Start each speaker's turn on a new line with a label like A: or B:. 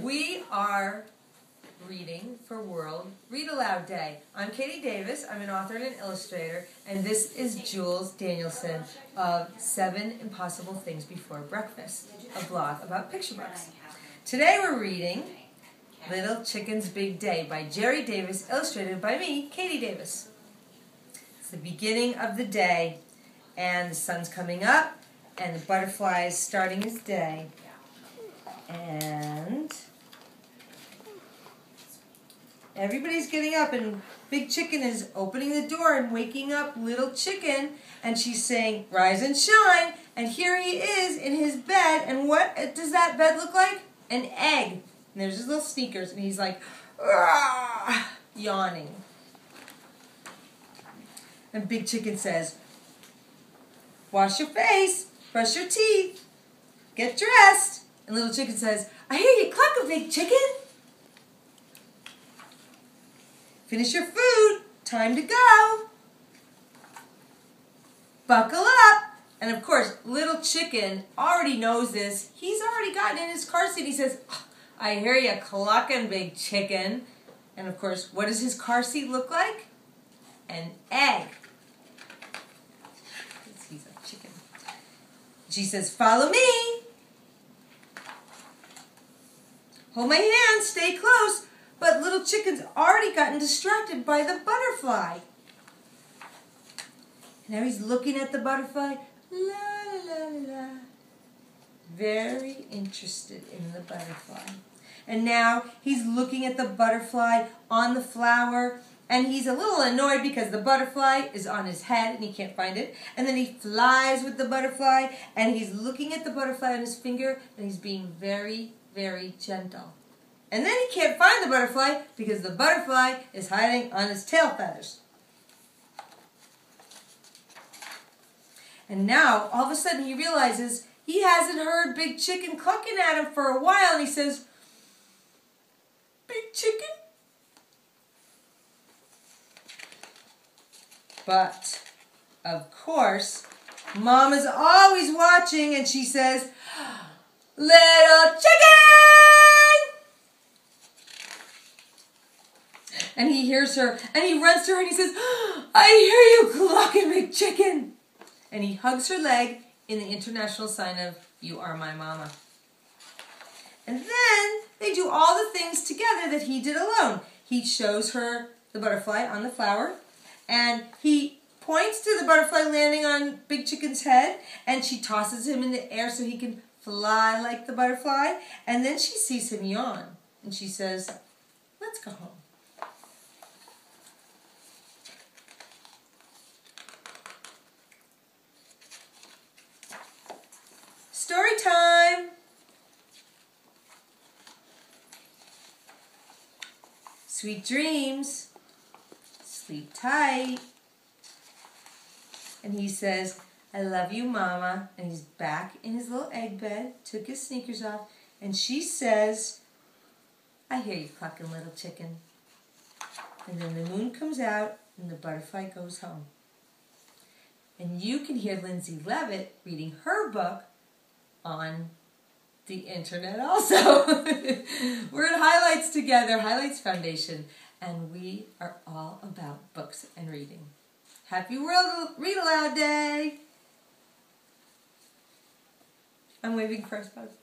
A: We are reading for World Read Aloud Day. I'm Katie Davis. I'm an author and an illustrator, and this is Jules Danielson of 7 Impossible Things Before Breakfast, a blog about picture books. Today we're reading Little Chicken's Big Day by Jerry Davis, illustrated by me, Katie Davis. It's the beginning of the day, and the sun's coming up, and the butterfly is starting his day. And everybody's getting up, and Big Chicken is opening the door and waking up Little Chicken, and she's saying, "Rise and shine," and here he is in his bed, and what does that bed look like? An egg. And there's his little sneakers, and he's like, yawning. And Big Chicken says, "Wash your face, brush your teeth, get dressed." And Little Chicken says, "I hear you clucking, Big Chicken. Finish your food, time to go. Buckle up." And of course, Little Chicken already knows this. He's already gotten in his car seat. He says, "I hear you clucking, Big Chicken." And of course, what does his car seat look like? An egg. He's a chicken. She says, "Follow me. Hold my hand, stay close." But Little Chicken's already gotten distracted by the butterfly. Now he's looking at the butterfly. La, la, la, la. Very interested in the butterfly. And now he's looking at the butterfly on the flower. And he's a little annoyed because the butterfly is on his head and he can't find it. And then he flies with the butterfly. And he's looking at the butterfly on his finger. And he's being very, very gentle. And then he can't find the butterfly because the butterfly is hiding on his tail feathers. And now, all of a sudden, he realizes he hasn't heard Big Chicken clucking at him for a while. And he says, "Big Chicken?" But, of course, Mom is always watching, and she says, "Little Chicken!" And he hears her, and he runs to her, and he says, "I hear you clucking, Big Chicken." And he hugs her leg in the international sign of, "You are my mama." And then they do all the things together that he did alone. He shows her the butterfly on the flower, and he points to the butterfly landing on Big Chicken's head, and she tosses him in the air so he can fly like the butterfly. And then she sees him yawn, and she says, "Let's go home." Story time. Sweet dreams. Sleep tight. And he says, "I love you, Mama." And he's back in his little egg bed, took his sneakers off, and she says, "I hear you clucking, Little Chicken." And then the moon comes out and the butterfly goes home. And you can hear Lindsay Levitt reading her book on the internet also. We're at Highlights together, Highlights Foundation, and we are all about books and reading. Happy World Read Aloud Day! I'm waving first, folks.